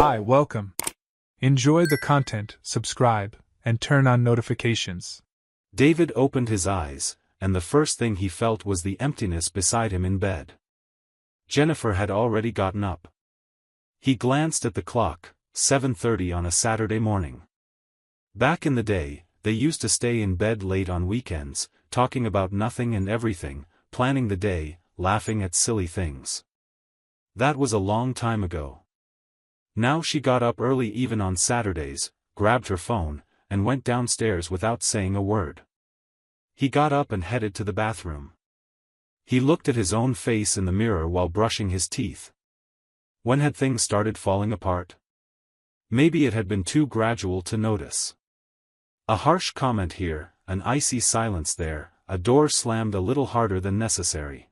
Hi, welcome. Enjoy the content, subscribe, and turn on notifications. David opened his eyes, and the first thing he felt was the emptiness beside him in bed. Jennifer had already gotten up. He glanced at the clock, 7:30 on a Saturday morning. Back in the day, they used to stay in bed late on weekends, talking about nothing and everything, planning the day, laughing at silly things. That was a long time ago. Now she got up early even on Saturdays, grabbed her phone, and went downstairs without saying a word. He got up and headed to the bathroom. He looked at his own face in the mirror while brushing his teeth. When had things started falling apart? Maybe it had been too gradual to notice. A harsh comment here, an icy silence there, a door slammed a little harder than necessary.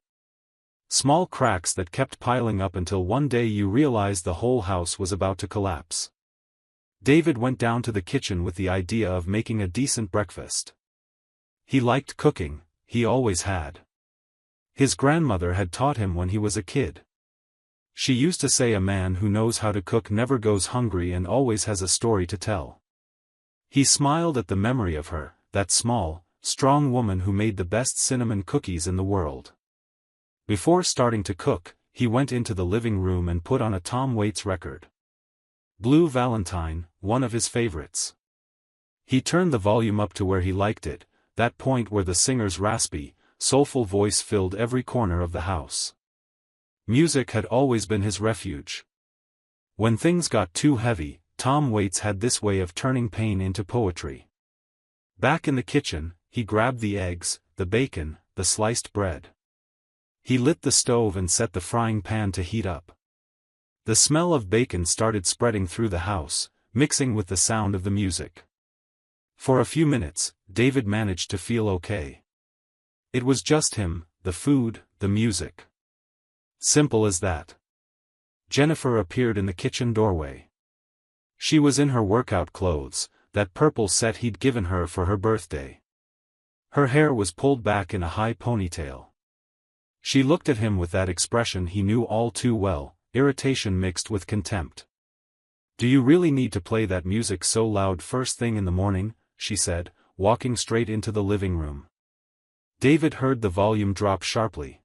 Small cracks that kept piling up until one day you realized the whole house was about to collapse. David went down to the kitchen with the idea of making a decent breakfast. He liked cooking, he always had. His grandmother had taught him when he was a kid. She used to say a man who knows how to cook never goes hungry and always has a story to tell. He smiled at the memory of her, that small, strong woman who made the best cinnamon cookies in the world. Before starting to cook, he went into the living room and put on a Tom Waits record. Blue Valentine, one of his favorites. He turned the volume up to where he liked it, that point where the singer's raspy, soulful voice filled every corner of the house. Music had always been his refuge. When things got too heavy, Tom Waits had this way of turning pain into poetry. Back in the kitchen, he grabbed the eggs, the bacon, the sliced bread. He lit the stove and set the frying pan to heat up. The smell of bacon started spreading through the house, mixing with the sound of the music. For a few minutes, David managed to feel okay. It was just him, the food, the music. Simple as that. Jennifer appeared in the kitchen doorway. She was in her workout clothes, that purple set he'd given her for her birthday. Her hair was pulled back in a high ponytail. She looked at him with that expression he knew all too well, irritation mixed with contempt. "Do you really need to play that music so loud first thing in the morning?" she said, walking straight into the living room. David heard the volume drop sharply.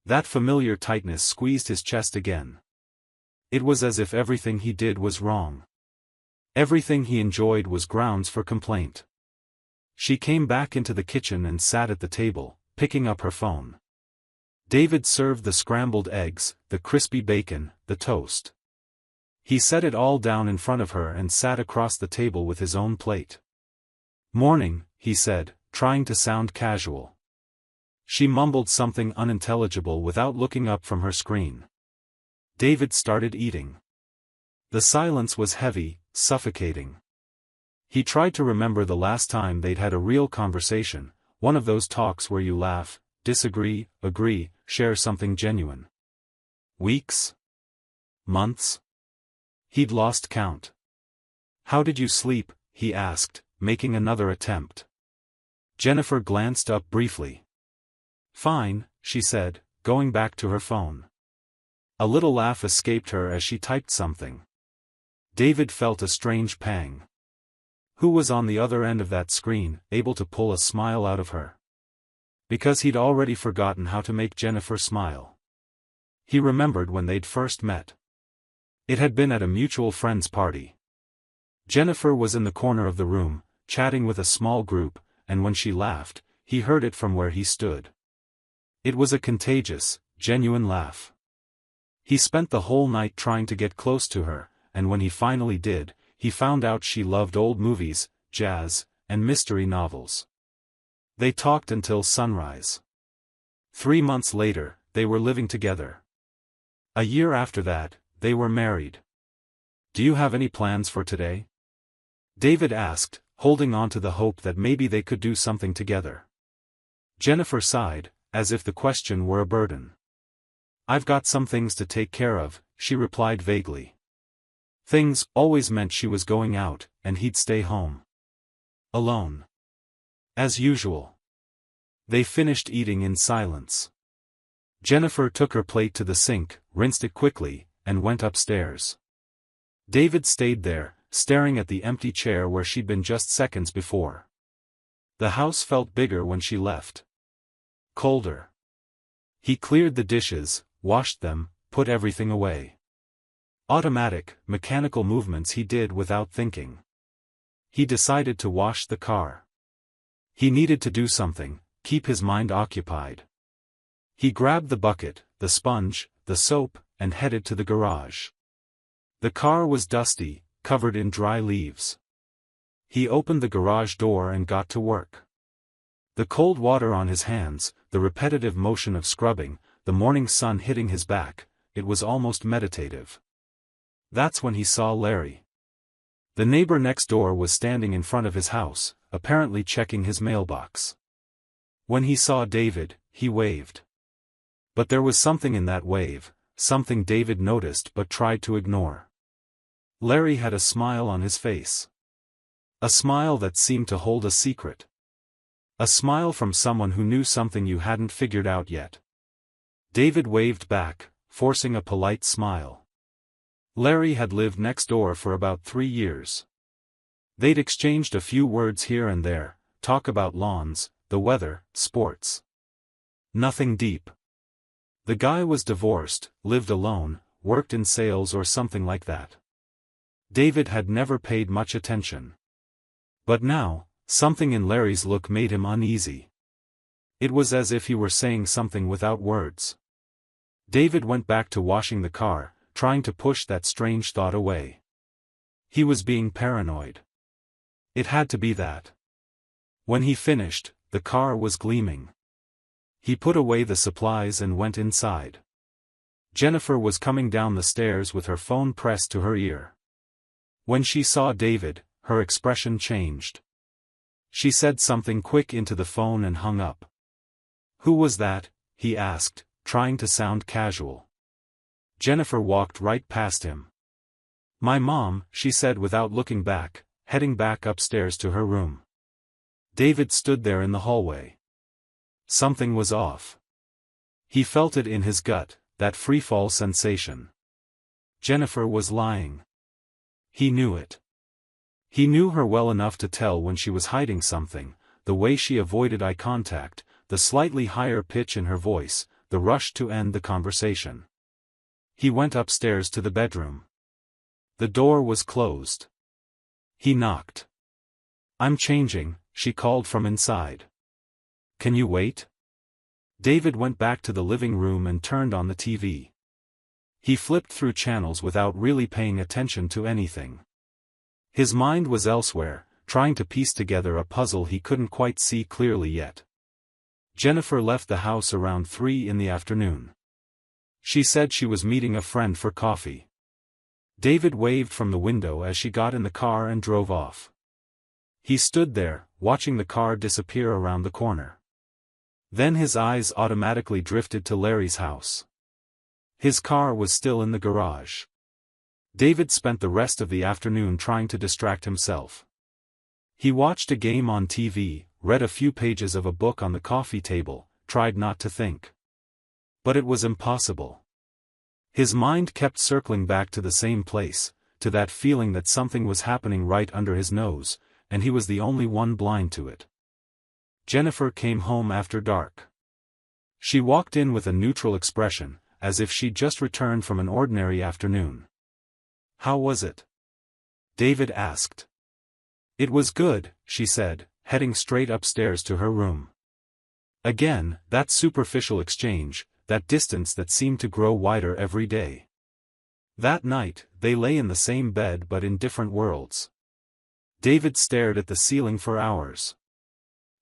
That familiar tightness squeezed his chest again. It was as if everything he did was wrong. Everything he enjoyed was grounds for complaint. She came back into the kitchen and sat at the table, picking up her phone. David served the scrambled eggs, the crispy bacon, the toast. He set it all down in front of her and sat across the table with his own plate. "Morning," he said, trying to sound casual. She mumbled something unintelligible without looking up from her screen. David started eating. The silence was heavy, suffocating. He tried to remember the last time they'd had a real conversation, one of those talks where you laugh, disagree, agree, share something genuine. Weeks? Months? He'd lost count. "How did you sleep?" he asked, making another attempt. Jennifer glanced up briefly. "Fine," she said, going back to her phone. A little laugh escaped her as she typed something. David felt a strange pang. Who was on the other end of that screen, able to pull a smile out of her? Because he'd already forgotten how to make Jennifer smile. He remembered when they'd first met. It had been at a mutual friend's party. Jennifer was in the corner of the room, chatting with a small group, and when she laughed, he heard it from where he stood. It was a contagious, genuine laugh. He spent the whole night trying to get close to her, and when he finally did, he found out she loved old movies, jazz, and mystery novels. They talked until sunrise. 3 months later, they were living together. A year after that, they were married. "Do you have any plans for today?" David asked, holding on to the hope that maybe they could do something together. Jennifer sighed, as if the question were a burden. "I've got some things to take care of," she replied vaguely. Things always meant she was going out, and he'd stay home. Alone. As usual. They finished eating in silence. Jennifer took her plate to the sink, rinsed it quickly, and went upstairs. David stayed there, staring at the empty chair where she'd been just seconds before. The house felt bigger when she left. Colder. He cleared the dishes, washed them, put everything away. Automatic, mechanical movements he did without thinking. He decided to wash the car. He needed to do something, keep his mind occupied. He grabbed the bucket, the sponge, the soap, and headed to the garage. The car was dusty, covered in dry leaves. He opened the garage door and got to work. The cold water on his hands, the repetitive motion of scrubbing, the morning sun hitting his back, it was almost meditative. That's when he saw Larry. The neighbor next door was standing in front of his house, apparently checking his mailbox. When he saw David, he waved. But there was something in that wave, something David noticed but tried to ignore. Larry had a smile on his face. A smile that seemed to hold a secret. A smile from someone who knew something you hadn't figured out yet. David waved back, forcing a polite smile. Larry had lived next door for about 3 years. They'd exchanged a few words here and there, talk about lawns, the weather, sports. Nothing deep. The guy was divorced, lived alone, worked in sales or something like that. David had never paid much attention. But now, something in Larry's look made him uneasy. It was as if he were saying something without words. David went back to washing the car, trying to push that strange thought away. He was being paranoid. It had to be that. When he finished, the car was gleaming. He put away the supplies and went inside. Jennifer was coming down the stairs with her phone pressed to her ear. When she saw David, her expression changed. She said something quick into the phone and hung up. "Who was that?" he asked, trying to sound casual. Jennifer walked right past him. "My mom," she said without looking back, heading back upstairs to her room. David stood there in the hallway. Something was off. He felt it in his gut, that freefall sensation. Jennifer was lying. He knew it. He knew her well enough to tell when she was hiding something, the way she avoided eye contact, the slightly higher pitch in her voice, the rush to end the conversation. He went upstairs to the bedroom. The door was closed. He knocked. "I'm changing," she called from inside. "Can you wait?" David went back to the living room and turned on the TV. He flipped through channels without really paying attention to anything. His mind was elsewhere, trying to piece together a puzzle he couldn't quite see clearly yet. Jennifer left the house around 3 in the afternoon. She said she was meeting a friend for coffee. David waved from the window as she got in the car and drove off. He stood there, watching the car disappear around the corner. Then his eyes automatically drifted to Larry's house. His car was still in the garage. David spent the rest of the afternoon trying to distract himself. He watched a game on TV, read a few pages of a book on the coffee table, tried not to think. But it was impossible. His mind kept circling back to the same place, to that feeling that something was happening right under his nose, and he was the only one blind to it. Jennifer came home after dark. She walked in with a neutral expression, as if she'd just returned from an ordinary afternoon. "How was it?" David asked. "It was good," she said, heading straight upstairs to her room. Again, that superficial exchange, that distance that seemed to grow wider every day. That night, they lay in the same bed but in different worlds. David stared at the ceiling for hours.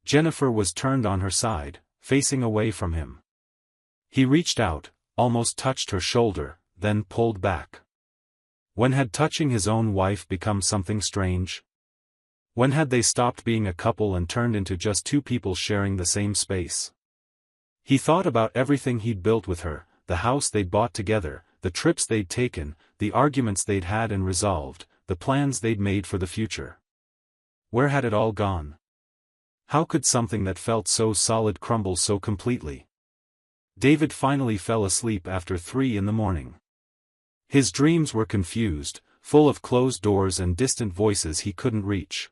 Jennifer was turned on her side, facing away from him. He reached out, almost touched her shoulder, then pulled back. When had touching his own wife become something strange? When had they stopped being a couple and turned into just two people sharing the same space? He thought about everything he'd built with her, the house they'd bought together, the trips they'd taken, the arguments they'd had and resolved, the plans they'd made for the future. Where had it all gone? How could something that felt so solid crumble so completely? David finally fell asleep after 3 in the morning. His dreams were confused, full of closed doors and distant voices he couldn't reach.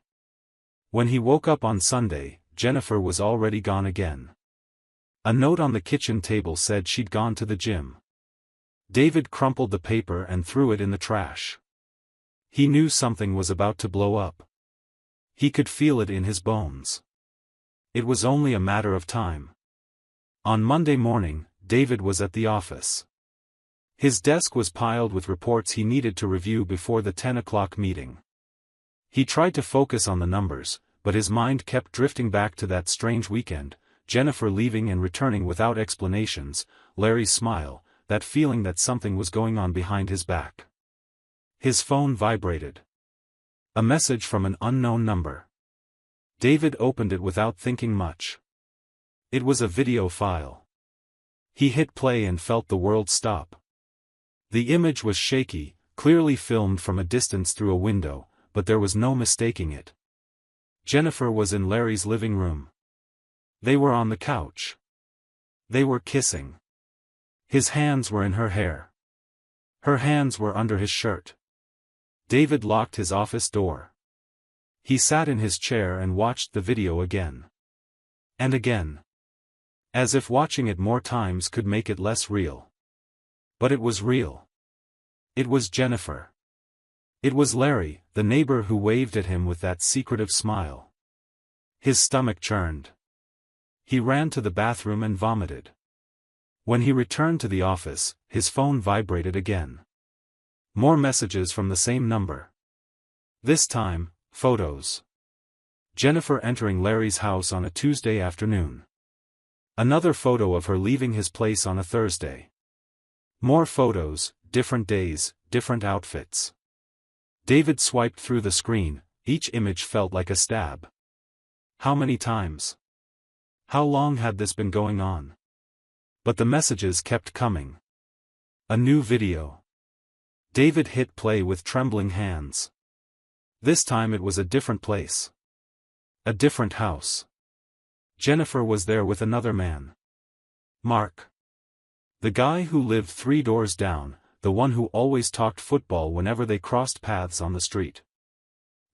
When he woke up on Sunday, Jennifer was already gone again. A note on the kitchen table said she'd gone to the gym. David crumpled the paper and threw it in the trash. He knew something was about to blow up. He could feel it in his bones. It was only a matter of time. On Monday morning, David was at the office. His desk was piled with reports he needed to review before the 10 o'clock meeting. He tried to focus on the numbers, but his mind kept drifting back to that strange weekend, Jennifer leaving and returning without explanations, Larry's smile, that feeling that something was going on behind his back. His phone vibrated. A message from an unknown number. David opened it without thinking much. It was a video file. He hit play and felt the world stop. The image was shaky, clearly filmed from a distance through a window, but there was no mistaking it. Jennifer was in Larry's living room. They were on the couch. They were kissing. His hands were in her hair. Her hands were under his shirt. David locked his office door. He sat in his chair and watched the video again. And again. As if watching it more times could make it less real. But it was real. It was Jennifer. It was Larry, the neighbor who waved at him with that secretive smile. His stomach churned. He ran to the bathroom and vomited. When he returned to the office, his phone vibrated again. More messages from the same number. This time, photos. Jennifer entering Larry's house on a Tuesday afternoon. Another photo of her leaving his place on a Thursday. More photos, different days, different outfits. David swiped through the screen, each image felt like a stab. How many times? How long had this been going on? But the messages kept coming. A new video. David hit play with trembling hands. This time it was a different place. A different house. Jennifer was there with another man. Mark. The guy who lived 3 doors down, the one who always talked football whenever they crossed paths on the street.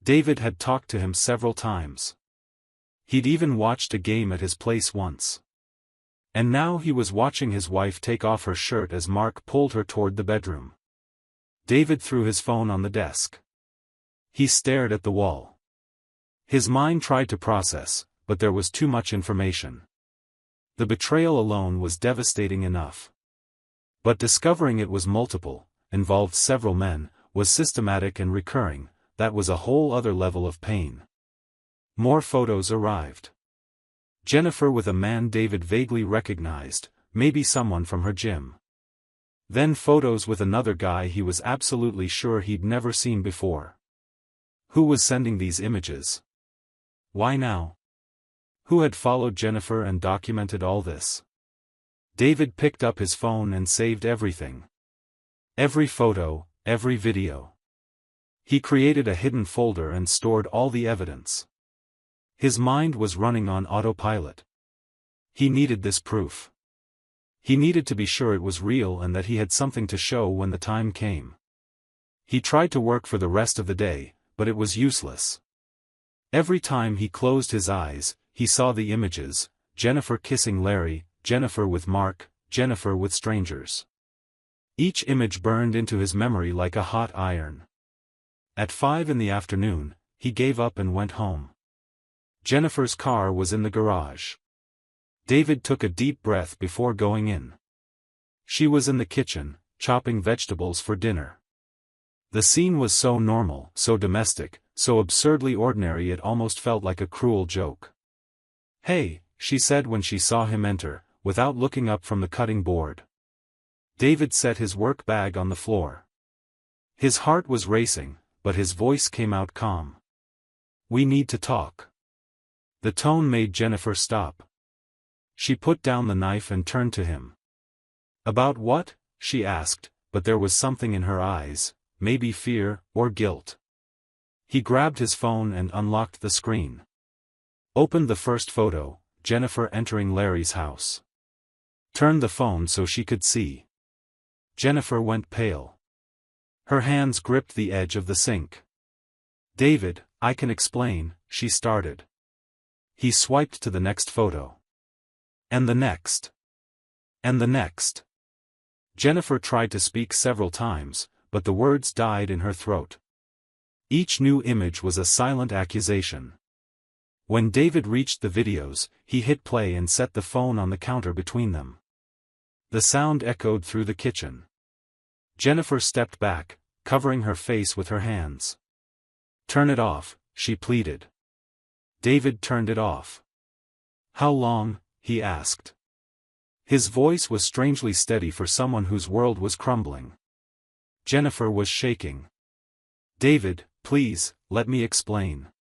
David had talked to him several times. He'd even watched a game at his place once. And now he was watching his wife take off her shirt as Mark pulled her toward the bedroom. David threw his phone on the desk. He stared at the wall. His mind tried to process, but there was too much information. The betrayal alone was devastating enough. But discovering it was multiple, involved several men, was systematic and recurring, that was a whole other level of pain. More photos arrived. Jennifer with a man David vaguely recognized, maybe someone from her gym. Then photos with another guy he was absolutely sure he'd never seen before. Who was sending these images? Why now? Who had followed Jennifer and documented all this? David picked up his phone and saved everything. Every photo, every video. He created a hidden folder and stored all the evidence. His mind was running on autopilot. He needed this proof. He needed to be sure it was real and that he had something to show when the time came. He tried to work for the rest of the day, but it was useless. Every time he closed his eyes, he saw the images, Jennifer kissing Larry, Jennifer with Mark, Jennifer with strangers. Each image burned into his memory like a hot iron. At 5 in the afternoon, he gave up and went home. Jennifer's car was in the garage. David took a deep breath before going in. She was in the kitchen, chopping vegetables for dinner. The scene was so normal, so domestic, so absurdly ordinary it almost felt like a cruel joke. "Hey," she said when she saw him enter, without looking up from the cutting board. David set his work bag on the floor. His heart was racing, but his voice came out calm. "We need to talk." The tone made Jennifer stop. She put down the knife and turned to him. "About what?" she asked, but there was something in her eyes, maybe fear, or guilt. He grabbed his phone and unlocked the screen. Opened the first photo, Jennifer entering Larry's house. Turned the phone so she could see. Jennifer went pale. Her hands gripped the edge of the sink. "David, I can explain," she started. He swiped to the next photo. And the next. And the next. Jennifer tried to speak several times, but the words died in her throat. Each new image was a silent accusation. When David reached the videos, he hit play and set the phone on the counter between them. The sound echoed through the kitchen. Jennifer stepped back, covering her face with her hands. "Turn it off," she pleaded. David turned it off. "How long?" he asked. His voice was strangely steady for someone whose world was crumbling. Jennifer was shaking. "David, please, let me explain."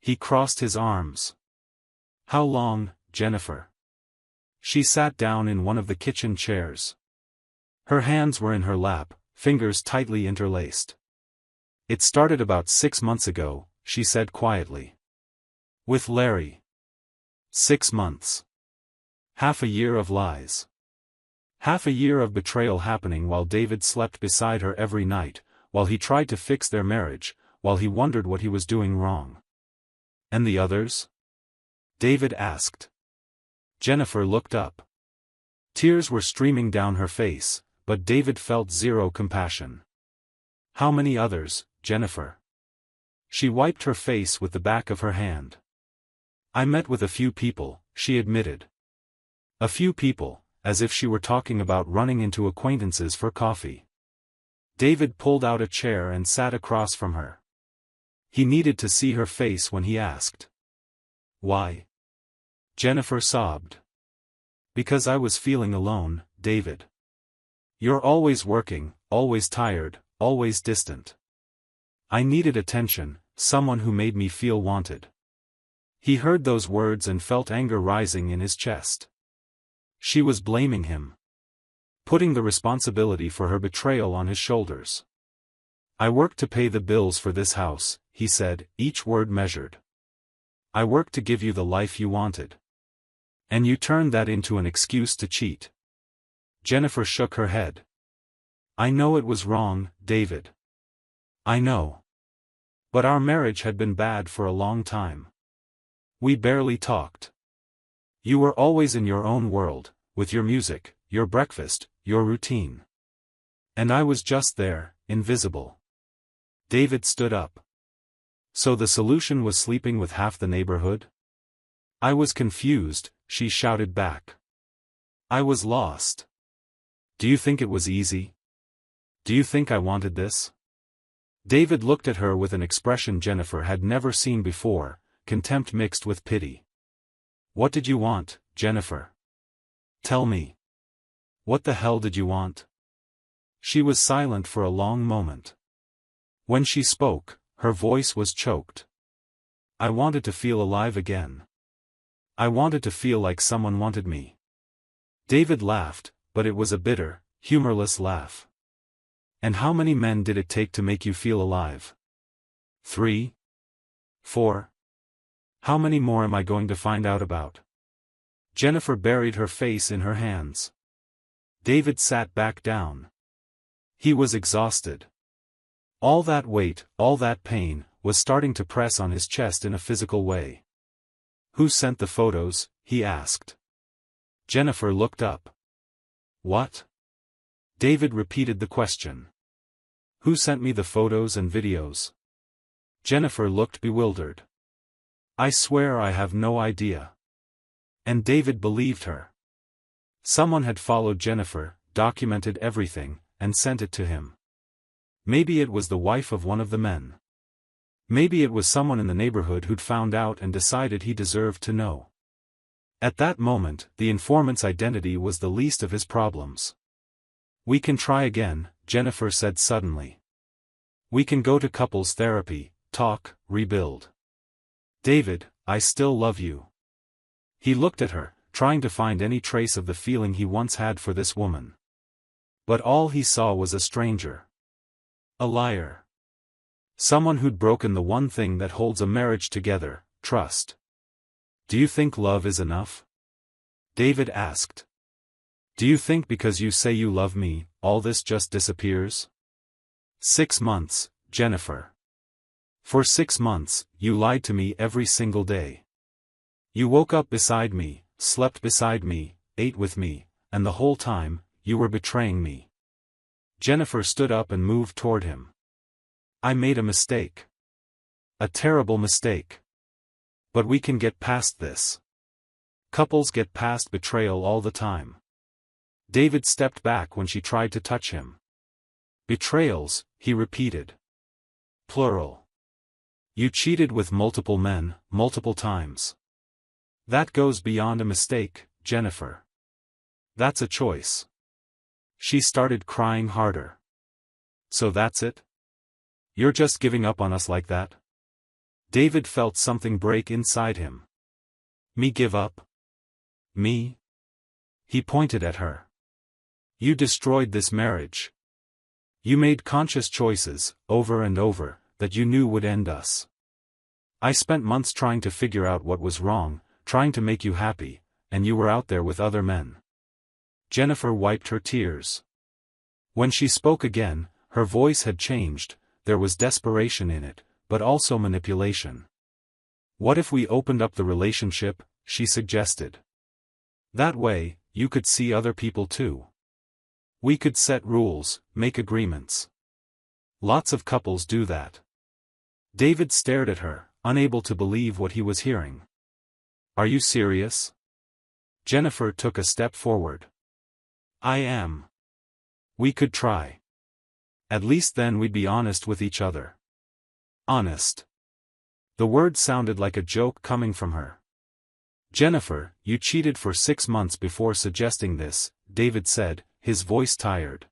He crossed his arms. "How long, Jennifer?" She sat down in one of the kitchen chairs. Her hands were in her lap, fingers tightly interlaced. "It started about 6 months ago," she said quietly. "With Larry." 6 months. Half a year of lies. Half a year of betrayal happening while David slept beside her every night, while he tried to fix their marriage, while he wondered what he was doing wrong. "And the others?" David asked. Jennifer looked up. Tears were streaming down her face, but David felt zero compassion. "How many others, Jennifer?" She wiped her face with the back of her hand. "I met with a few people," she admitted. A few people, as if she were talking about running into acquaintances for coffee. David pulled out a chair and sat across from her. He needed to see her face when he asked. "Why?" Jennifer sobbed. "Because I was feeling alone, David. You're always working, always tired, always distant. I needed attention, someone who made me feel wanted." He heard those words and felt anger rising in his chest. She was blaming him. Putting the responsibility for her betrayal on his shoulders. "I worked to pay the bills for this house," he said, each word measured. "I worked to give you the life you wanted. And you turned that into an excuse to cheat." Jennifer shook her head. "I know it was wrong, David. I know. But our marriage had been bad for a long time. We barely talked. You were always in your own world, with your music, your breakfast, your routine. And I was just there, invisible." David stood up. "So the solution was sleeping with half the neighborhood?" "I was confused," she shouted back. "I was lost. Do you think it was easy? Do you think I wanted this?" David looked at her with an expression Jennifer had never seen before, contempt mixed with pity. "What did you want, Jennifer? Tell me. What the hell did you want?" She was silent for a long moment. When she spoke, her voice was choked. "I wanted to feel alive again. I wanted to feel like someone wanted me." David laughed, but it was a bitter, humorless laugh. "And how many men did it take to make you feel alive? 3? 4? How many more am I going to find out about?" Jennifer buried her face in her hands. David sat back down. He was exhausted. All that weight, all that pain, was starting to press on his chest in a physical way. "Who sent the photos?" he asked. Jennifer looked up. "What?" David repeated the question. "Who sent me the photos and videos?" Jennifer looked bewildered. "I swear I have no idea." And David believed her. Someone had followed Jennifer, documented everything, and sent it to him. Maybe it was the wife of one of the men. Maybe it was someone in the neighborhood who'd found out and decided he deserved to know. At that moment, the informant's identity was the least of his problems. "We can try again," Jennifer said suddenly. "We can go to couples therapy, talk, rebuild. David, I still love you." He looked at her, trying to find any trace of the feeling he once had for this woman. But all he saw was a stranger. A liar. Someone who'd broken the one thing that holds a marriage together, trust. "Do you think love is enough?" David asked. "Do you think because you say you love me, all this just disappears?" 6 months, Jennifer. For 6 months, you lied to me every single day. You woke up beside me, slept beside me, ate with me, and the whole time, you were betraying me. Jennifer stood up and moved toward him. I made a mistake. A terrible mistake. But we can get past this. Couples get past betrayal all the time. David stepped back when she tried to touch him. Betrayals, he repeated. Plural. You cheated with multiple men, multiple times. That goes beyond a mistake, Jennifer. That's a choice. She started crying harder. So that's it? You're just giving up on us like that? David felt something break inside him. Me give up? Me? He pointed at her. You destroyed this marriage. You made conscious choices, over and over, that you knew would end us. I spent months trying to figure out what was wrong, trying to make you happy, and you were out there with other men. Jennifer wiped her tears. When she spoke again, her voice had changed, there was desperation in it, but also manipulation. What if we opened up the relationship, she suggested. That way, you could see other people too. We could set rules, make agreements. Lots of couples do that. David stared at her, unable to believe what he was hearing. Are you serious? Jennifer took a step forward. I am. We could try. At least then we'd be honest with each other. Honest. The word sounded like a joke coming from her. Jennifer, you cheated for 6 months before suggesting this, David said, his voice tired.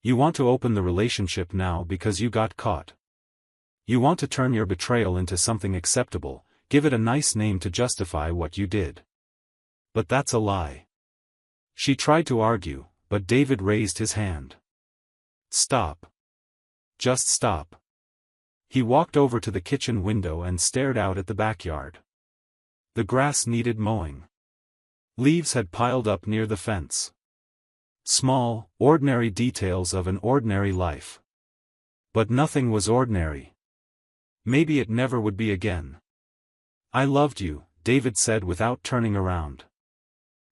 You want to open the relationship now because you got caught. You want to turn your betrayal into something acceptable, give it a nice name to justify what you did. But that's a lie. She tried to argue, but David raised his hand. Stop. Just stop. He walked over to the kitchen window and stared out at the backyard. The grass needed mowing. Leaves had piled up near the fence. Small, ordinary details of an ordinary life. But nothing was ordinary. Maybe it never would be again. I loved you, David said without turning around.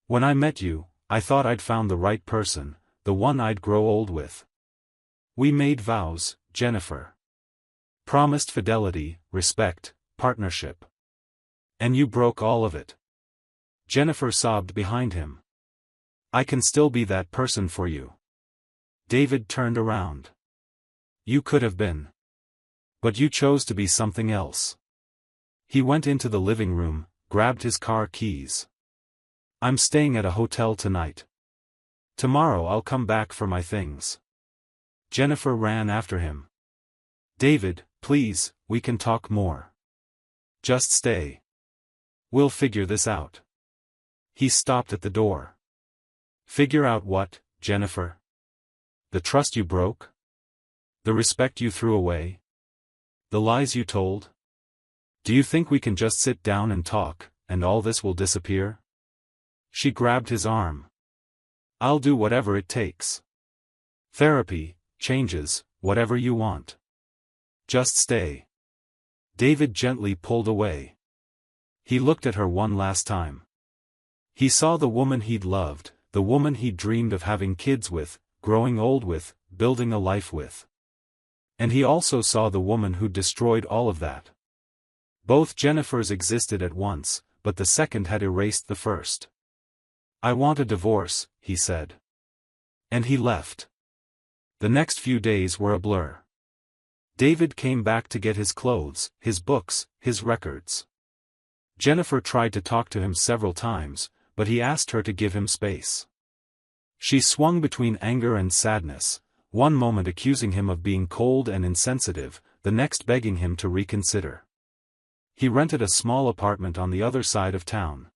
When I met you, I thought I'd found the right person, the one I'd grow old with. We made vows, Jennifer. Promised fidelity, respect, partnership. And you broke all of it. Jennifer sobbed behind him. I can still be that person for you. David turned around. You could have been. But you chose to be something else. He went into the living room, grabbed his car keys. I'm staying at a hotel tonight. Tomorrow I'll come back for my things. Jennifer ran after him. David, please, we can talk more. Just stay. We'll figure this out. He stopped at the door. Figure out what, Jennifer? The trust you broke? The respect you threw away? The lies you told? Do you think we can just sit down and talk, and all this will disappear? She grabbed his arm. I'll do whatever it takes. Therapy, changes, whatever you want. Just stay. David gently pulled away. He looked at her one last time. He saw the woman he'd loved, the woman he'd dreamed of having kids with, growing old with, building a life with. And he also saw the woman who'd destroyed all of that. Both Jennifers existed at once, but the second had erased the first. I want a divorce, he said. And he left. The next few days were a blur. David came back to get his clothes, his books, his records. Jennifer tried to talk to him several times, but he asked her to give him space. She swung between anger and sadness, one moment accusing him of being cold and insensitive, the next begging him to reconsider. He rented a small apartment on the other side of town.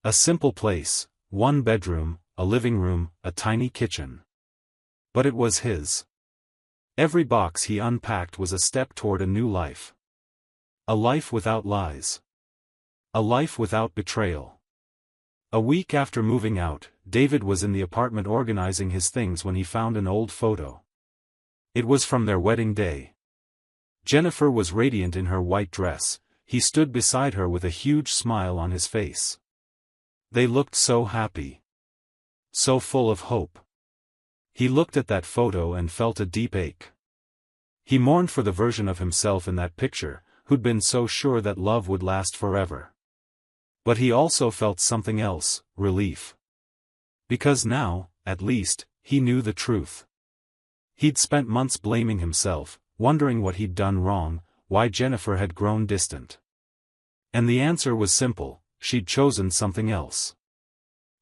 A simple place, 1 bedroom, a living room, a tiny kitchen. But it was his. Every box he unpacked was a step toward a new life. A life without lies. A life without betrayal. A week after moving out, David was in the apartment organizing his things when he found an old photo. It was from their wedding day. Jennifer was radiant in her white dress. He stood beside her with a huge smile on his face. They looked so happy. So full of hope. He looked at that photo and felt a deep ache. He mourned for the version of himself in that picture, who'd been so sure that love would last forever. But he also felt something else, relief. Because now, at least, he knew the truth. He'd spent months blaming himself, wondering what he'd done wrong, why Jennifer had grown distant. And the answer was simple: she'd chosen something else.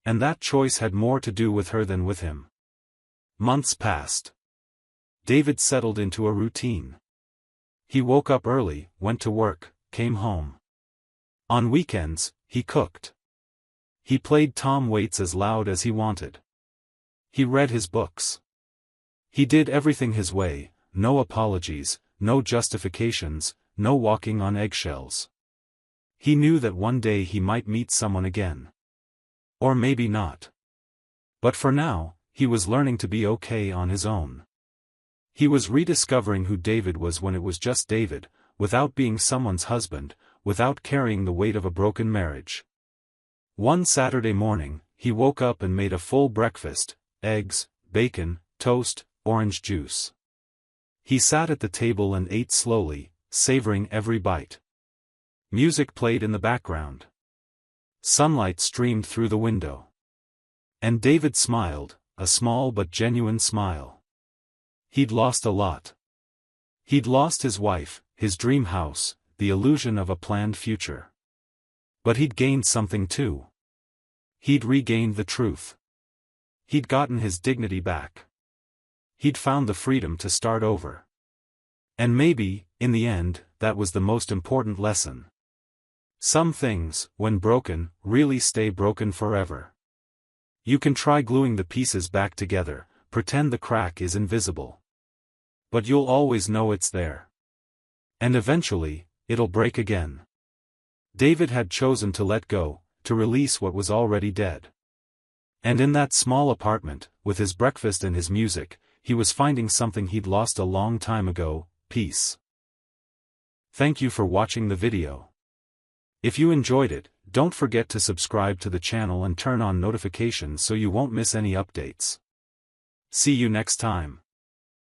And that choice had more to do with her than with him. Months passed. David settled into a routine. He woke up early, went to work, came home. On weekends, he cooked. He played Tom Waits as loud as he wanted. He read his books. He did everything his way, no apologies, no justifications, no walking on eggshells. He knew that one day he might meet someone again. Or maybe not. But for now, he was learning to be okay on his own. He was rediscovering who David was when it was just David, without being someone's husband, without carrying the weight of a broken marriage. One Saturday morning, he woke up and made a full breakfast: eggs, bacon, toast, orange juice. He sat at the table and ate slowly, savoring every bite. Music played in the background. Sunlight streamed through the window. And David smiled, a small but genuine smile. He'd lost a lot. He'd lost his wife, his dream house, the illusion of a planned future. But he'd gained something too. He'd regained the truth. He'd gotten his dignity back. He'd found the freedom to start over. And maybe, in the end, that was the most important lesson. Some things, when broken, really stay broken forever. You can try gluing the pieces back together, pretend the crack is invisible. But you'll always know it's there. And eventually, it'll break again. David had chosen to let go, to release what was already dead. And in that small apartment, with his breakfast and his music, he was finding something he'd lost a long time ago: peace. Thank you for watching the video. If you enjoyed it, don't forget to subscribe to the channel and turn on notifications so you won't miss any updates. See you next time.